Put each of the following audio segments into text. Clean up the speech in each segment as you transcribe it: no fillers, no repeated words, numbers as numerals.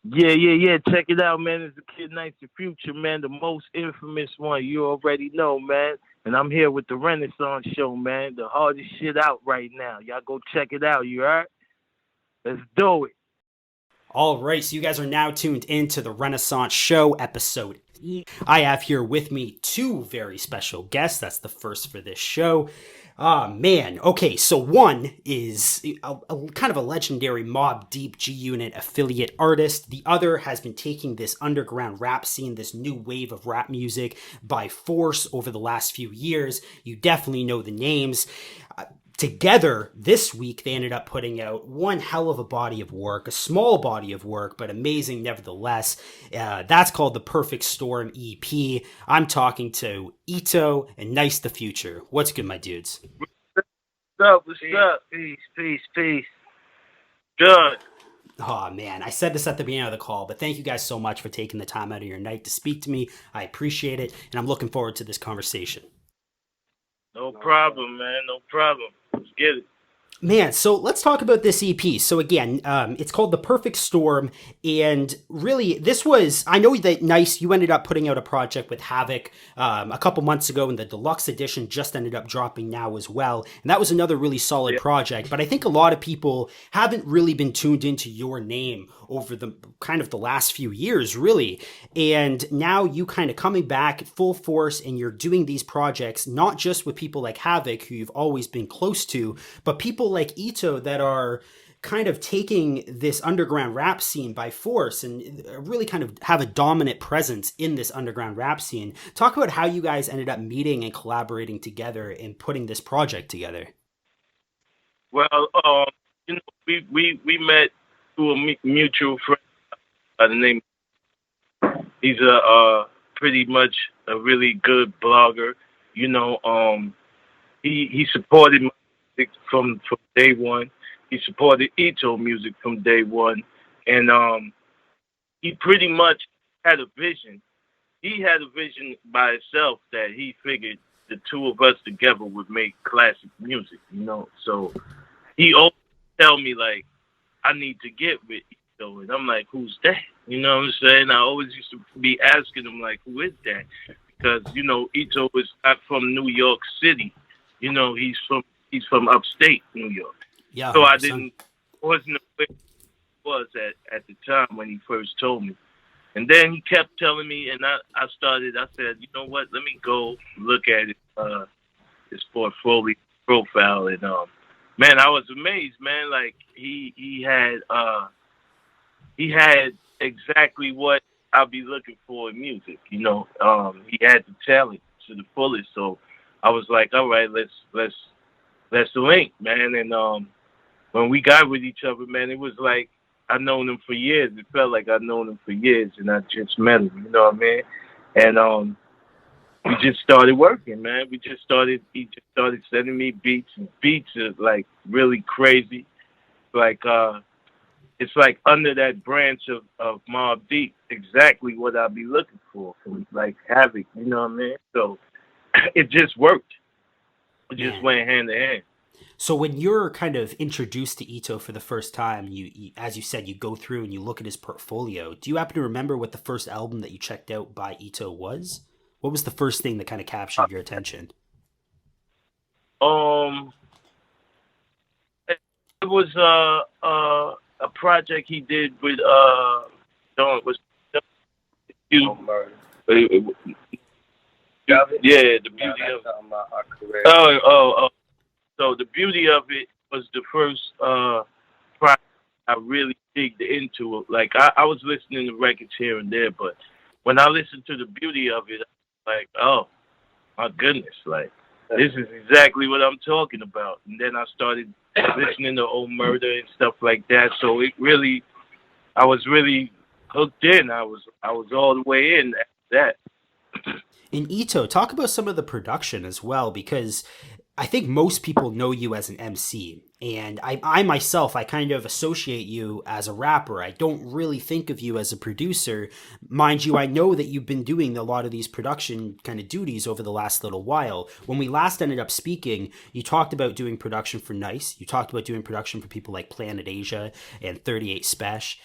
Yeah. Check it out, man. It's the Kid Nyce, the future, man. The most infamous one. You already know, man. And I'm here with the Renaissance show, man. The hardest shit out right now. Y'all go check it out. You alright? Let's do it. All right, so you guys are now tuned into the Renaissance Show episode. I have here with me two very special guests. That's the first for this show. Man. Okay, so one is a kind of a legendary Mobb Deep G Unit affiliate artist. The other has been taking this underground rap scene, this new wave of rap music by force over the last few years. You definitely know the names. Together, this week, they ended up putting out one hell of a body of work, a small body of work, but amazing nevertheless. That's called the Perfect Storm EP. I'm talking to Ito and Nyce the Future. What's good, my dudes? What's up? What's up? Peace. Good. Oh, man, I said this at the beginning of the call, but thank you guys so much for taking the time out of your night to speak to me. I appreciate it, and I'm looking forward to this conversation. No problem, man. No problem. Let's get it. Man, so let's talk about this EP. So again, it's called The Perfect Storm, and really, this was, I know that Nyce, you ended up putting out a project with Havoc a couple months ago, and the deluxe edition just ended up dropping now as well, and that was another really solid project, but I think a lot of people haven't really been tuned into your name over the kind of the last few years, really, and now you kind of coming back full force, and you're doing these projects, not just with people like Havoc, who you've always been close to, but people like Ito that are kind of taking this underground rap scene by force and really kind of have a dominant presence in this underground rap scene. Talk about how you guys ended up meeting and collaborating together and putting this project together. Well, we met through a mutual friend by the name. He's a pretty much a really good blogger. He supported my music from day one. He supported Ito music from day one, and he pretty much had a vision. He had a vision by himself that he figured the two of us together would make classic music. So he always tell me like I need to get with Ito, and I'm like, who's that? You know what I'm saying? I always used to be asking him like, who is that? Because Ito is not from New York City. He's from upstate New York. Yeah. So I wasn't aware he was at the time when he first told me. And then he kept telling me, and I said, you know what, let me go look at his portfolio profile. And man, I was amazed, man. Like he had exactly what I'll be looking for in music. He had the talent to the fullest. So I was like, all right, let's link, man. And when we got with each other, man, it was like I've known him for years. It felt like I've known him for years, and I just met him. You know what I mean? And we just started working, man. He just started sending me beats, and beats are like really crazy. Like it's like under that branch of Mobb Deep, exactly what I'll be looking for from like Havoc. You know what I mean? So it just worked. It just went hand in hand. So when you're kind of introduced to Ito for the first time, you, as you said, you go through and you look at his portfolio. Do you happen to remember what the first album that you checked out by Ito was? What was the first thing that kind of captured your attention? It was a project he did with Don. Was yeah, the beauty of oh. So the beauty of it was the first project I really digged into it. Like I was listening to records here and there, but when I listened to the beauty of it, I was like, oh my goodness, like this is exactly what I'm talking about. And then I started listening to Old Murder and stuff like that. So I was really hooked in. I was all the way in after that. And Ito, talk about some of the production as well, because I think most people know you as an MC. And I myself, I kind of associate you as a rapper. I don't really think of you as a producer. Mind you, I know that you've been doing a lot of these production kind of duties over the last little while. When we last ended up speaking, you talked about doing production for Nyce. You talked about doing production for people like Planet Asia and 38 Spesh.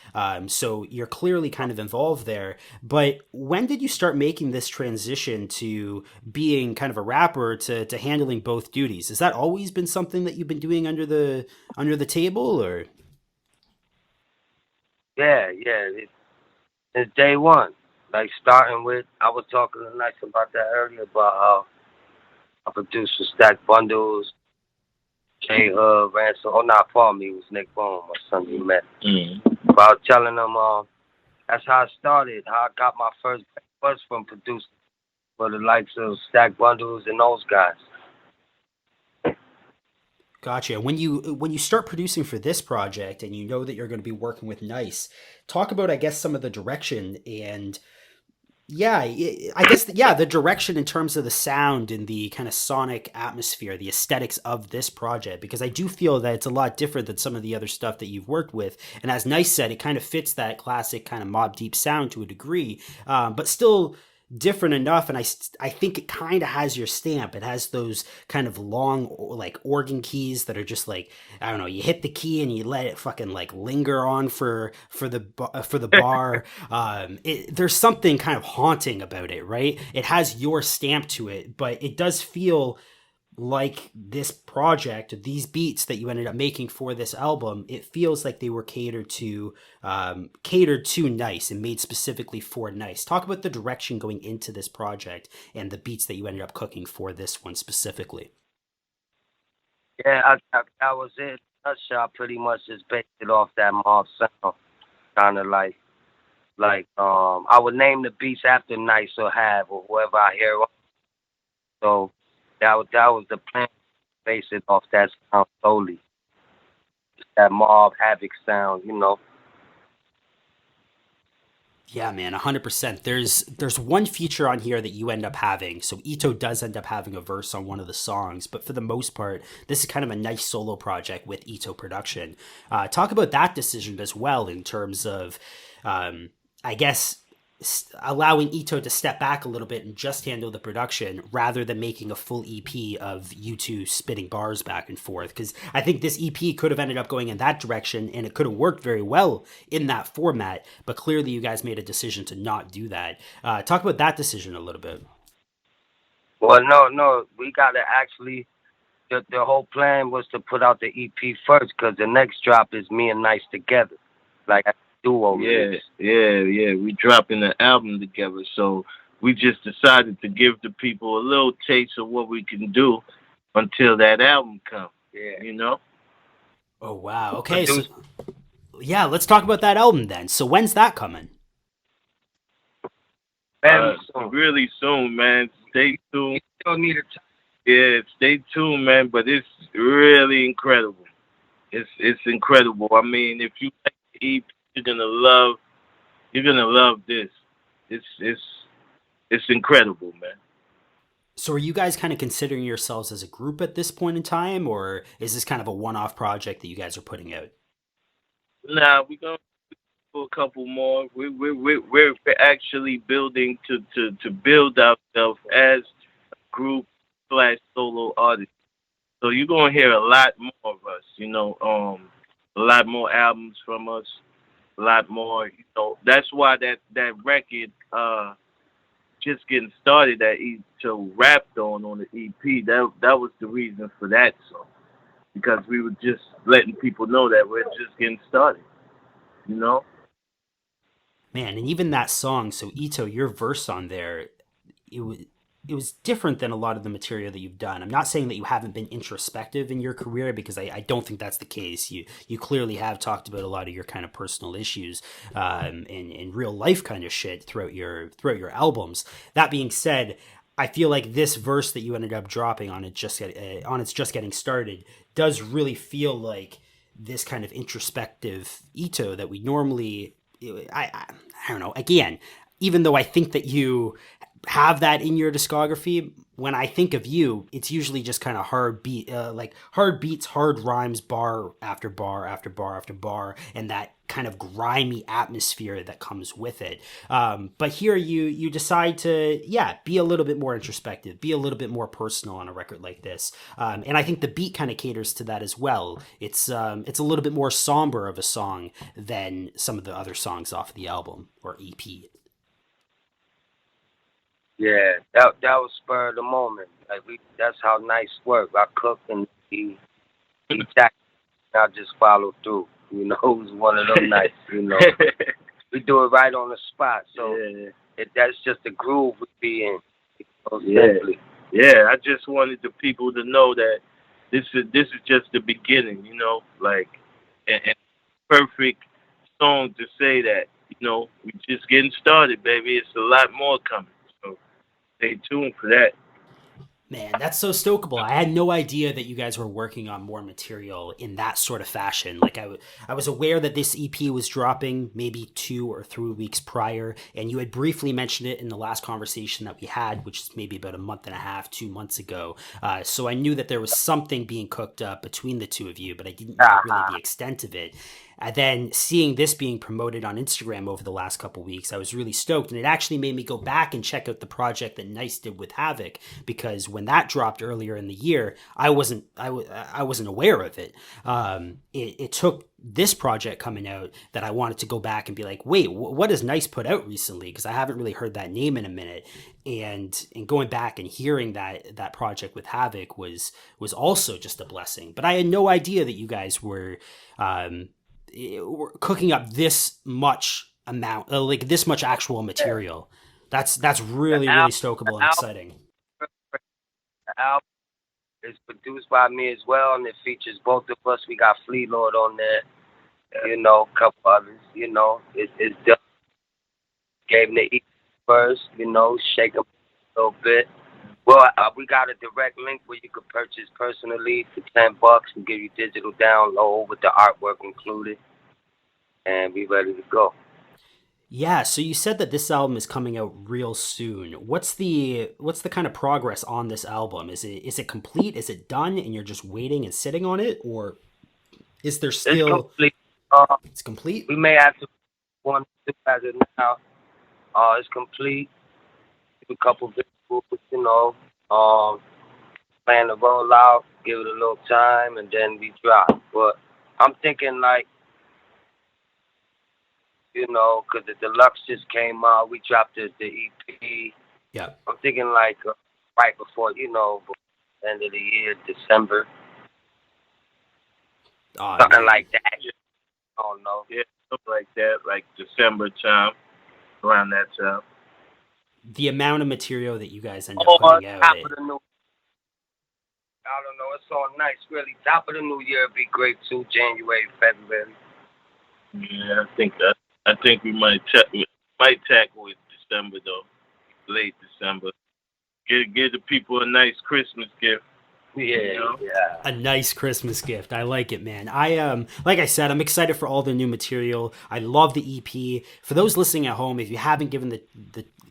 So you're clearly kind of involved there. But when did you start making this transition to being kind of a rapper to handling both duties? Has that always been something that you've been doing under the table, or? Yeah. It's day one. Like starting with, I was talking to Nyce about that earlier about how I produced for Stack Bundles, J Hub, Ransom. Oh, not for me, it was Nick Bone, my son we met. But I was telling him that's how I started, how I got my first buzz from producing for the likes of Stack Bundles and those guys. Gotcha. When you start producing for this project and you know that you're going to be working with Nyce, talk about, I guess, some of the direction and yeah, I guess the direction in terms of the sound and the kind of sonic atmosphere, the aesthetics of this project, because I do feel that it's a lot different than some of the other stuff that you've worked with. And as Nyce said, it kind of fits that classic kind of Mobb Deep sound to a degree, but still different enough. And I think it kind of has your stamp. It has those kind of long like organ keys that are just like, I don't know, you hit the key and you let it fucking like linger on for the bar. There's something kind of haunting about it, right? It has your stamp to it, but it does feel like this project, these beats that you ended up making for this album, it feels like they were catered to Nyce and made specifically for Nyce. Talk about the direction going into this project and the beats that you ended up cooking for this one specifically. Yeah, I was it. Nutshell pretty much just based it off that mob sound, kind of like I would name the beats after Nyce or Have or whoever I hear. So that was the plan, base it off that sound solely, that mob havoc sound. Yeah, man, 100%. There's one feature on here that you end up having. So Ito does end up having a verse on one of the songs, but for the most part, this is kind of a nice solo project with Ito production. Talk about that decision as well in terms of, I guess, allowing Ito to step back a little bit and just handle the production rather than making a full EP of you two spitting bars back and forth. Because I think this EP could have ended up going in that direction and it could have worked very well in that format, but clearly you guys made a decision to not do that. Talk about that decision a little bit. Well, no, we gotta actually. The whole plan was to put out the EP first, because the next drop is me and Nyce together, like a duo. Yeah. We dropping the album together, so we just decided to give the people a little taste of what we can do until that album comes. Yeah. Oh wow. Okay. So yeah, let's talk about that album then. So when's that coming? Really soon, man. Stay tuned. Still need a time. Yeah, stay tuned, man. But it's really incredible. It's incredible. I mean, if you like the EP, you're gonna love this. It's incredible, man. So are you guys kind of considering yourselves as a group at this point in time, or is this kind of a one-off project that you guys are putting out? Nah, we're gonna do a couple more. We're actually building to build ourselves as a group / solo artist. So you're gonna hear a lot more of us. A lot more albums from us. A lot more. That's why that record just getting started that Ito rapped on the EP. That was the reason for that song, because we were just letting people know that we're just getting started. Man, and even that song, so Ito, your verse on there, it was different than a lot of the material that you've done. I'm not saying that you haven't been introspective in your career, because I don't think that's the case. You clearly have talked about a lot of your kind of personal issues and real life kind of shit throughout your albums. That being said, I feel like this verse that you ended up dropping on It's Just Getting Started does really feel like this kind of introspective Ito that we normally, I don't know, again, even though I think that you have that in your discography? When I think of you, it's usually just kind of hard beats, hard rhymes, bar after bar after bar after bar, and that kind of grimy atmosphere that comes with it. But here you decide to be a little bit more introspective, be a little bit more personal on a record like this, and I think the beat kind of caters to that as well. It's a little bit more somber of a song than some of the other songs off the album or EP. Yeah, that was spur of the moment. Like that's how Nyce worked. I cooked and he tacked, and I just followed through. You know, it was one of them nights. You know, we do it right on the spot. So that's just the groove we be in. You know, simply. Yeah. I just wanted the people to know that this is just the beginning. You know, like and perfect song to say that. You know, we just getting started, baby. It's a lot more coming. So stay tuned for that. Man, that's so stokeable. I had no idea that you guys were working on more material in that sort of fashion. Like I was aware that this EP was dropping maybe 2 or 3 weeks prior, and you had briefly mentioned it in the last conversation that we had, which is maybe about a month and a half, 2 months ago. So I knew that there was something being cooked up between the two of you, but I didn't know really the extent of it. And then seeing this being promoted on Instagram over the last couple of weeks, I was really stoked. And it actually made me go back and check out the project that Nyce did with Havoc, because when that dropped earlier in the year, I wasn't aware of it. It took this project coming out that I wanted to go back and be like, wait, what has Nyce put out recently? Because I haven't really heard that name in a minute. And going back and hearing that project with Havoc was also just a blessing. But I had no idea that you guys were cooking up this much amount, like this much actual material. That's really stokeable and exciting. The album is produced by me as well, and it features both of us. We got Fleet Lord on there, you know, a couple others. You know, it's done. Gave them the E first, you know, shake them a little bit. Well, we got a direct link where you could purchase personally for $10 and give you digital download with the artwork included, and be ready to go. Yeah, so you said that this album is coming out real soon. What's the kind of progress on this album? Is it complete? Is it done and you're just waiting and sitting on it, or is there still? It's complete. It's complete. We may have to one as it now. It's complete. A couple visuals, you know. Plan to roll out, give it a little time, and then we drop. But I'm thinking like, you know, because the deluxe just came out. We dropped the EP. Yeah. I'm thinking like right before, you know, before the end of the year, December. Something like that. I don't know. Yeah, something like that, like December time, around that time. The amount of material that you guys end up putting out. Top of the new, I don't know. It's all nice, really. Top of the new year would be great too. January, February. Yeah, I think we might tackle it December though, late December. Give the people a nice Christmas gift. Yeah, you know? yeah. A nice Christmas gift. I like it, man. I like I said, I'm excited for all the new material. I love the EP. For those listening at home, if you haven't given the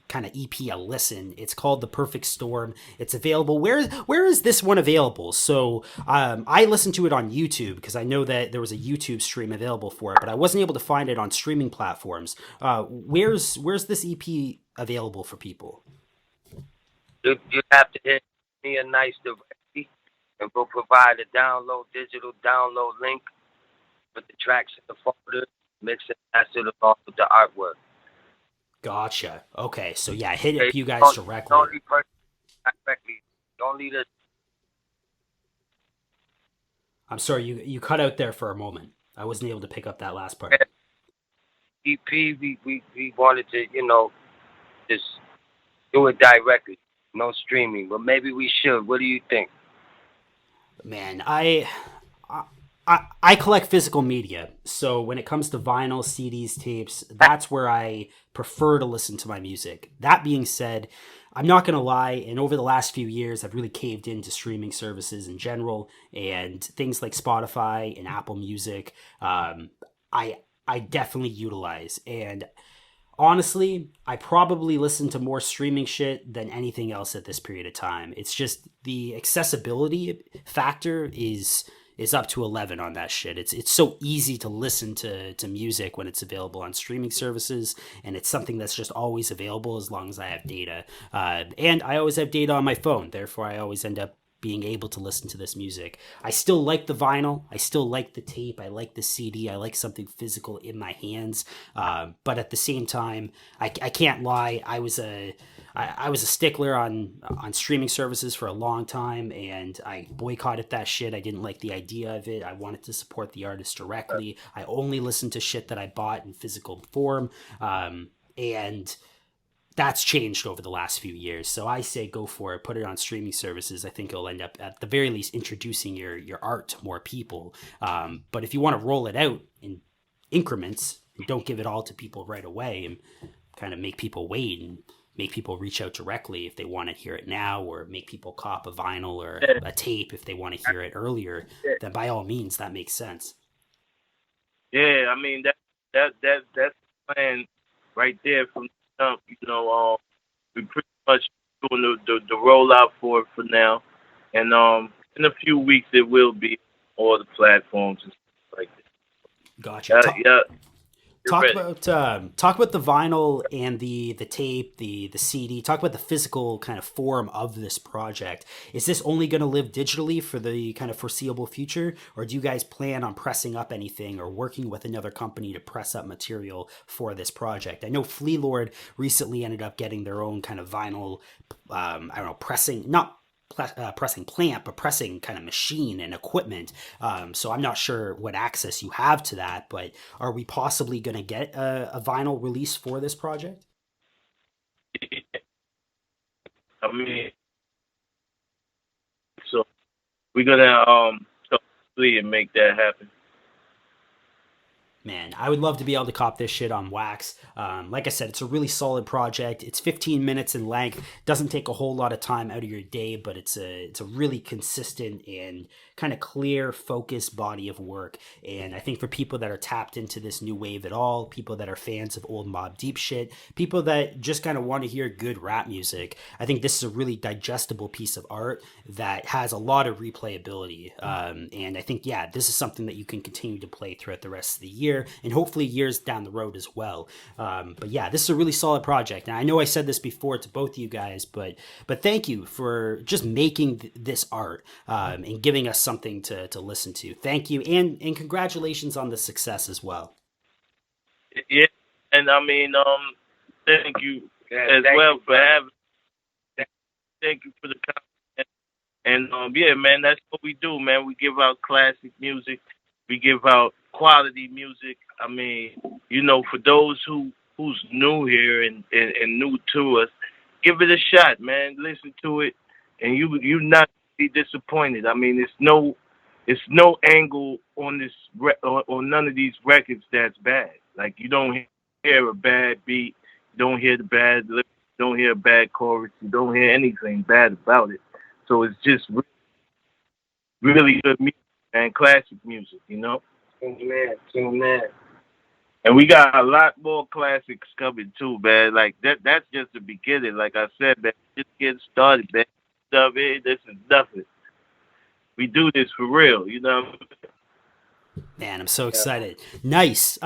kind of EP a listen, it's called The Perfect Storm. It's available. Where is this one available? So I listened to it on YouTube because I know that there was a YouTube stream available for it, but I wasn't able to find it on streaming platforms. Where's this EP available for people? You have to hit me a Nyce directly, and we'll provide a digital download link with the tracks in the folder, mix it, master it along with the artwork. Gotcha. Okay, so yeah, hit up you guys directly. Don't need it. I'm sorry, you cut out there for a moment. I wasn't able to pick up that last part. EP, we wanted to, you know, just do it directly, no streaming. But maybe we should. What do you think? Man, I collect physical media, so when it comes to vinyl, CDs, tapes, that's where I prefer to listen to my music. That being said, I'm not going to lie, and over the last few years, I've really caved into streaming services in general, and things like Spotify and Apple Music, I definitely utilize. And Honestly, I probably listen to more streaming shit than anything else at this period of time. It's just the accessibility factor is up to 11 on that shit. It's so easy to listen to music when it's available on streaming services, and it's something that's just always available as long as I have data. And I always have data on my phone, therefore I always end up being able to listen to this music. I still like the vinyl. I still like the tape. I like the CD. I like something physical in my hands. But at the same time, I can't lie. I was a stickler on streaming services for a long time, and I boycotted that shit. I didn't like the idea of it. I wanted to support the artist directly. I only listened to shit that I bought in physical form. And that's changed over the last few years. So I say go for it. Put it on streaming services. I think it'll end up at the very least introducing your art to more people. But if you want to roll it out in increments, and don't give it all to people right away and kind of make people wait and make people reach out directly if they want to hear it now, or make people cop a vinyl or a tape if they want to hear it earlier, then by all means, that makes sense. Yeah, I mean that's the plan right there from the jump. We pretty much doing the rollout for it for now, and in a few weeks it will be on all the platforms and stuff like that. Gotcha. Yeah. Talk about the vinyl and the tape, the CD. Talk about the physical kind of form of this project. Is this only going to live digitally for the kind of foreseeable future, or do you guys plan on pressing up anything or working with another company to press up material for this project? I know Flea Lord recently ended up getting their own kind of vinyl, pressing, not pressing plant, but pressing kind of machine and equipment. So I'm not sure what access you have to that, but are we possibly going to get a vinyl release for this project? I mean, so we're gonna talk and make that happen. Man, I would love to be able to cop this shit on wax. Like I said, it's a really solid project. It's 15 minutes in length. Doesn't take a whole lot of time out of your day, but it's a really consistent and kind of clear, focused body of work. And I think for people that are tapped into this new wave at all, people that are fans of old Mobb Deep shit, people that just kind of want to hear good rap music, I think this is a really digestible piece of art that has a lot of replayability. And I think, yeah, this is something that you can continue to play throughout the rest of the year and hopefully years down the road as well. But yeah, this is a really solid project. And I know I said this before to both of you guys, but thank you for just making this art and giving us something to listen to. Thank you. And congratulations on the success as well. Yeah. And I mean, thank you for having. Thank you for the comment. And yeah, man, that's what we do, man. We give out classic music. We give out quality music. I mean, for those who's new here and new to us, give it a shot, man. Listen to it, and you not be disappointed. I mean, it's no angle on this on none of these records that's bad. Like, you don't hear a bad beat, you don't hear the bad lyrics, you don't hear a bad chorus, you don't hear anything bad about it. So it's just really good music, man. Classic music, Man. And we got a lot more classics coming too, man. Like that's just the beginning. Like I said, man, just getting started, man. This is nothing. We do this for real, Man, I'm so excited. Nyce.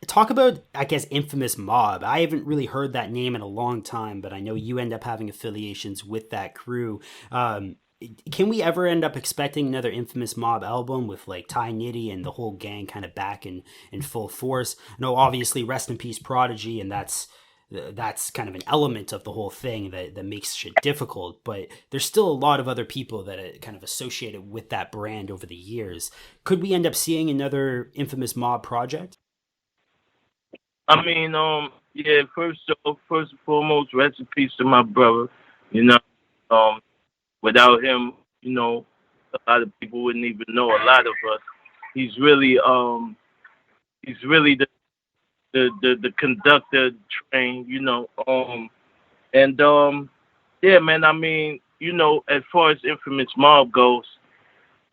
Talk about, I guess, Infamous Mob. I haven't really heard that name in a long time, but I know you end up having affiliations with that crew. Can we ever end up expecting another Infamous Mob album with like Ty Nitty and the whole gang kind of back in full force? No, obviously, rest in peace, Prodigy, and that's kind of an element of the whole thing that makes shit difficult. But there's still a lot of other people that are kind of associated with that brand over the years. Could we end up seeing another Infamous Mob project? I mean, yeah. First and foremost, rest in peace to my brother. Without him, a lot of people wouldn't even know. A lot of us. He's really the conductor train, yeah, man. I mean, as far as Infamous Mob goes,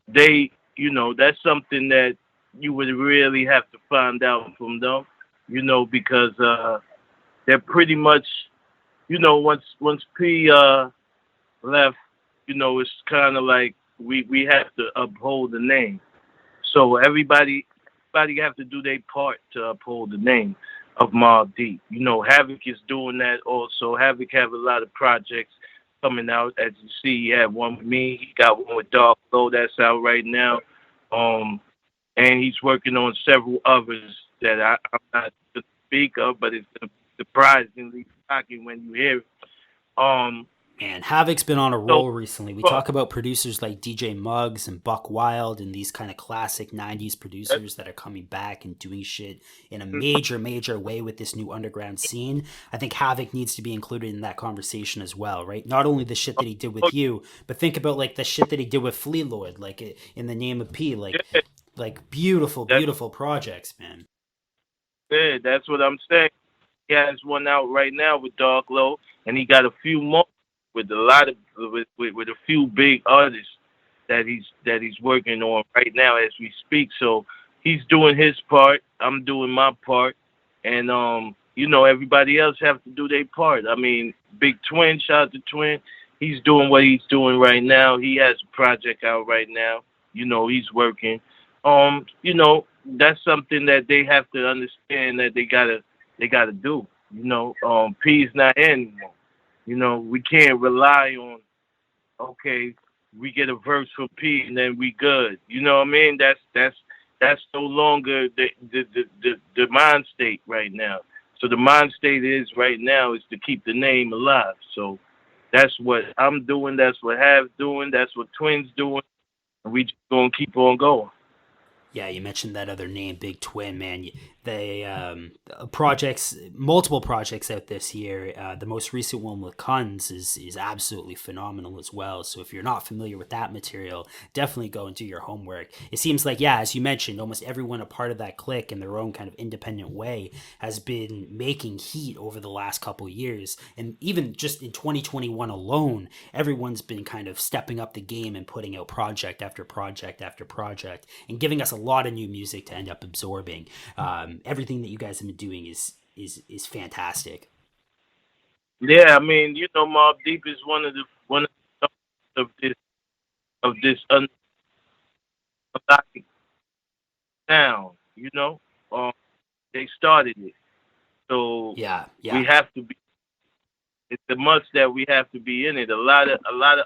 that's something that you would really have to find out from them, because they're pretty much, once P left, it's kind of like we have to uphold the name. So everybody have to do their part to uphold the name of Mobb Deep. Havoc is doing that also. Havoc have a lot of projects coming out. As you see, he had one with me. He got one with Dark Low that's out right now. And he's working on several others that I'm not to speak of, but it's surprisingly shocking when you hear it. Man, Havoc's been on a So, roll recently. We talk about producers like DJ Muggs and Buck Wild and these kind of classic 90s producers that are coming back and doing shit in a major way with this new underground scene. I think Havoc needs to be included in that conversation as well, right? Not only the shit that he did with you, but think about like the shit that he did with Flea Lord, like In the Name of P, like beautiful projects, man. yeah, that's what I'm saying. He has one out right now with Dark Low, and he got a few more with a lot of with a few big artists that he's working on right now as we speak. So he's doing his part. I'm doing my part, and everybody else have to do their part. I mean, Big Twin, shout out to Twin. He's doing what he's doing right now. He has a project out right now. He's working. That's something that they have to understand that they gotta do. P's not anymore. We can't rely on, okay, we get a verse from P and then we good. You know what I mean? That's no longer the mind state right now. So the mind state is right now is to keep the name alive. So that's what I'm doing. That's what Hav's doing. That's what Twins doing. And we just gonna keep on going. Yeah, you mentioned that other name, Big Twin, man. They projects, multiple projects out this year. The most recent one with Kunz is absolutely phenomenal as well. So if you're not familiar with that material, definitely go and do your homework. It seems like, yeah, as you mentioned, almost everyone a part of that clique in their own kind of independent way has been making heat over the last couple years, and even just in 2021 alone, everyone's been kind of stepping up the game and putting out project after project after project, and giving us a lot of new music to end up absorbing. Everything that you guys have been doing is fantastic. Yeah, I mean, Mobb Deep is one of this unlikely sound. They started it, so Yeah, we have to be. It's a must that we have to be in it. A lot of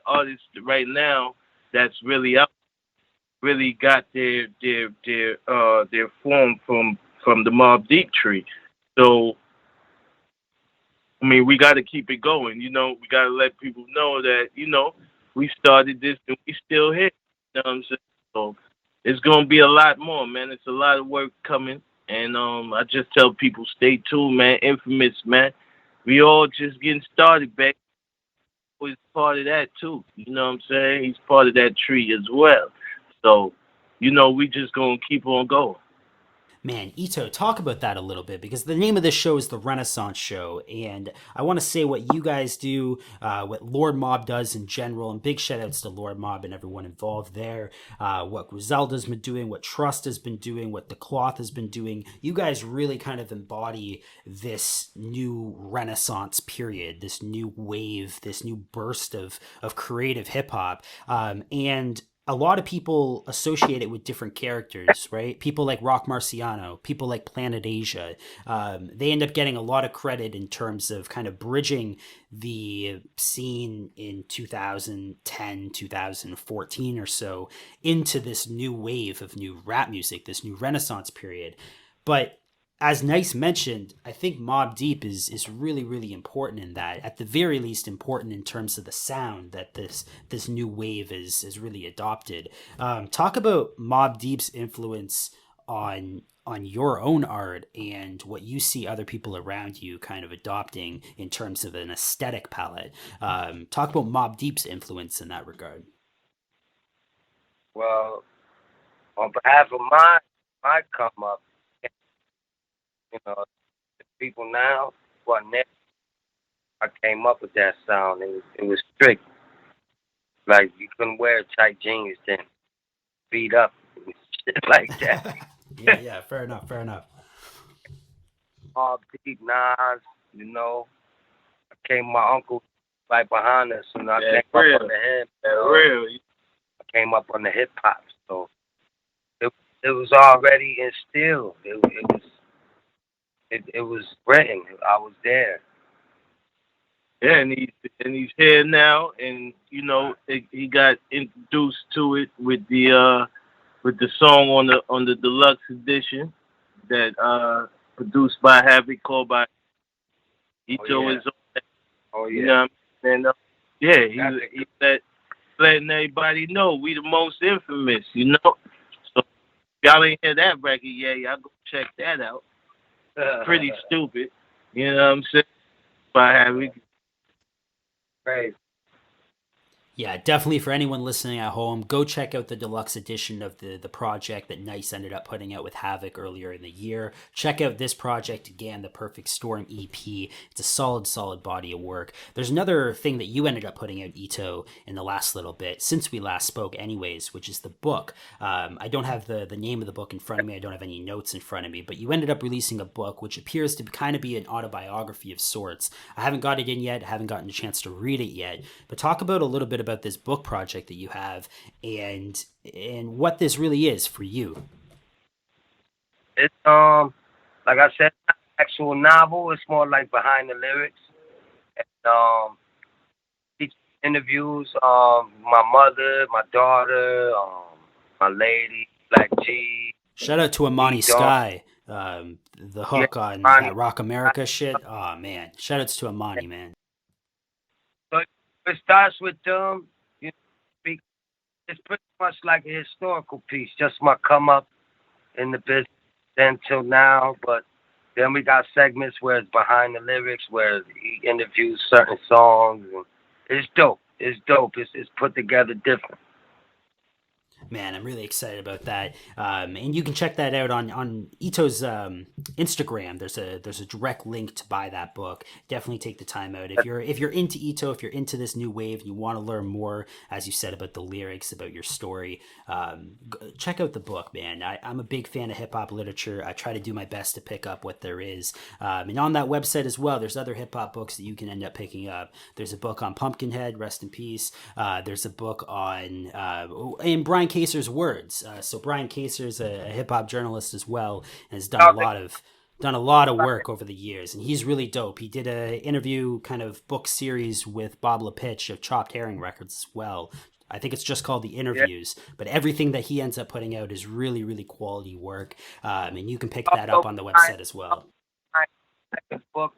artists right now that's really up, really got their form from the Mobb Deep tree. So I mean, we got to keep it going. We got to let people know that we started this and we still here. You know what I'm saying? So it's gonna be a lot more, man. It's a lot of work coming, and I just tell people stay tuned, man. Infamous, man. We all just getting started, back. Was part of that too. You know what I'm saying? He's part of that tree as well. So, we just gonna keep on going. Man, Ito, talk about that a little bit, because the name of this show is The Renaissance Show, and I want to say what you guys do, what Lord Mob does in general, and big shout outs to Lord Mob and everyone involved there, what Griselda's been doing, what Trust has been doing, what The Cloth has been doing. You guys really kind of embody this new Renaissance period, this new wave, this new burst of creative hip hop. And a lot of people associate it with different characters, right? People like Rock Marciano, people like Planet Asia. They end up getting a lot of credit in terms of kind of bridging the scene in 2010, 2014 or so into this new wave of new rap music, this new Renaissance period. But as Nyce mentioned, I think Mobb Deep is really, really important in that. At the very least, important in terms of the sound that this new wave is really adopted. Talk about Mobb Deep's influence on your own art and what you see other people around you kind of adopting in terms of an aesthetic palette. Talk about Mobb Deep's influence in that regard. Well, on behalf of my come up, the people now, what next? I came up with that sound. It was strict. Like you couldn't wear tight jeans then, beat up, and shit like that. Yeah, fair enough. All deep Nas. you know. My uncle right behind us, and I came real. up under him. Real. I came up on the hip hop, so it was already instilled. It was written. I was there. Yeah, and he's here now, and you know he got introduced to it with the song on the deluxe edition that produced by Havoc, called by Ito is on that. Oh yeah. You know what I mean? And yeah, he's letting everybody know we the most infamous. You know, so if y'all ain't hear that record yet, y'all go check that out. Pretty stupid. You know what I'm saying? By Havoc. Crazy. Yeah, definitely for anyone listening at home, go check out the deluxe edition of the project that Nyce ended up putting out with Havoc earlier in the year. Check out this project again, the Perfect Storm EP. It's a solid body of work. There's another thing that you ended up putting out, Ito, in the last little bit, since we last spoke anyways, which is the book. I don't have the name of the book in front of me. I don't have any notes in front of me, but you ended up releasing a book which appears to kind of be an autobiography of sorts. I haven't got it in yet, haven't gotten a chance to read it yet, but talk about a little bit about this book project that you have and what this really is for you. It's like I said, not an actual novel. It's more like behind the lyrics. And interviews, my mother, my daughter, my lady, Black G. Shout out to Amani Sky, the hook on that Rock America shit. Oh man, shout outs to Amani, man. So it starts with them. It's pretty much like a historical piece, just my come up in the business then till now. But then we got segments where it's behind the lyrics, where he interviews certain songs. And it's dope. It's put together different. Man, I'm really excited about that, and you can check that out on Ito's Instagram. There's a direct link to buy that book. Definitely take the time out if you're into Ito, if you're into this new wave, and you want to learn more, as you said, about the lyrics, about your story. Check out the book, man. I'm a big fan of hip hop literature. I try to do my best to pick up what there is, and on that website as well, there's other hip hop books that you can end up picking up. There's a book on Pumpkinhead, rest in peace. There's a book on and Brian Kaser's words. So Brian Kaser's a hip hop journalist as well, and has done a lot of work over the years, and he's really dope. He did a interview kind of book series with Bob LaPitch of Chopped Herring Records as well. I think it's just called The Interviews, but everything that he ends up putting out is really quality work, and you can pick that up on the website as well. Book,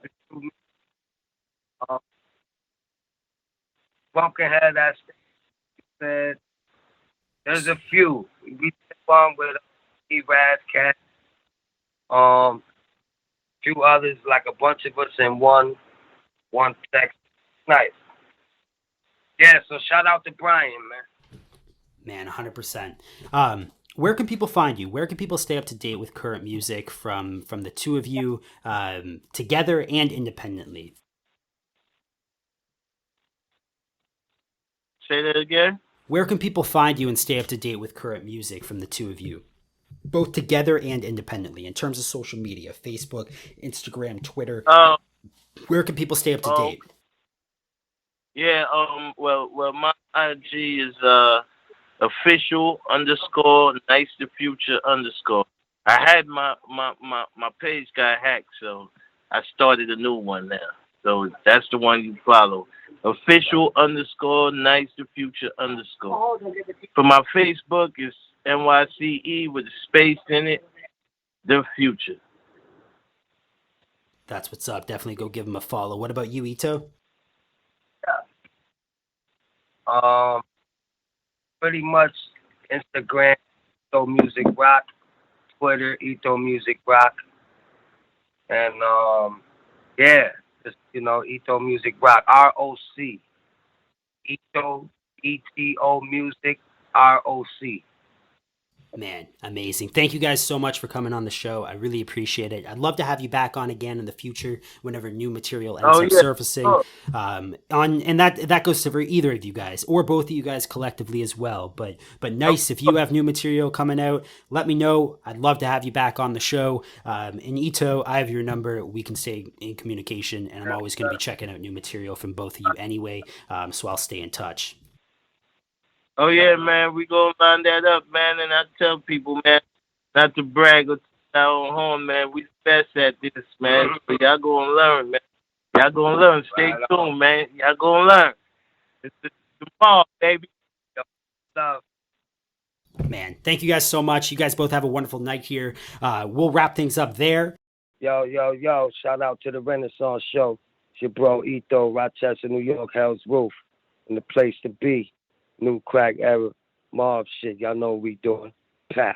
Pumpkinhead, that's said. There's a few. We did one with Razcat. Few others, like a bunch of us in one text. Nice. Yeah, so shout out to Brian, man. Man, 100%. Where can people find you? Where can people stay up to date with current music from the two of you, together and independently? Say that again? Where can people find you and stay up to date with current music from the two of you, both together and independently, in terms of social media, Facebook, Instagram, Twitter? Where can people stay up to date? Yeah, well, my IG is official _ Nyce the Future _ I had my page got hacked, so I started a new one now. So that's the one you follow. Official _ Nyce the Future _ For my Facebook, it's NYCE with a space in it, the Future. That's what's up. Definitely go give him a follow. What about you, Ito? Pretty much Instagram, Ito Music Rock, Twitter, Ito Music Rock, and yeah. Just, Ito Music Rock, ROC. Ito, ETO Music, ROC. Man, amazing. Thank you guys so much for coming on the show. I really appreciate it. I'd love to have you back on again in the future whenever new material ends up surfacing. Sure. And that goes to for either of you guys or both of you guys collectively as well. But Nyce, if you have new material coming out, let me know. I'd love to have you back on the show. And Ito, I have your number. We can stay in communication, and I'm always going to be checking out new material from both of you anyway. So I'll stay in touch. Oh yeah, man, we gonna line that up, man. And I tell people, man, not to brag or to our own home, man. We the best at this, man. So y'all gonna learn, man. Y'all gonna learn. Stay tuned, man. Y'all gonna learn. It's the ball, baby. Love. Man, thank you guys so much. You guys both have a wonderful night here. We'll wrap things up there. Yo. Shout out to the Renaissance Show. It's your bro Ito, Rochester, New York, Hell's Roof. And the place to be. New crack era. Mob shit. Y'all know what we doing. Pow.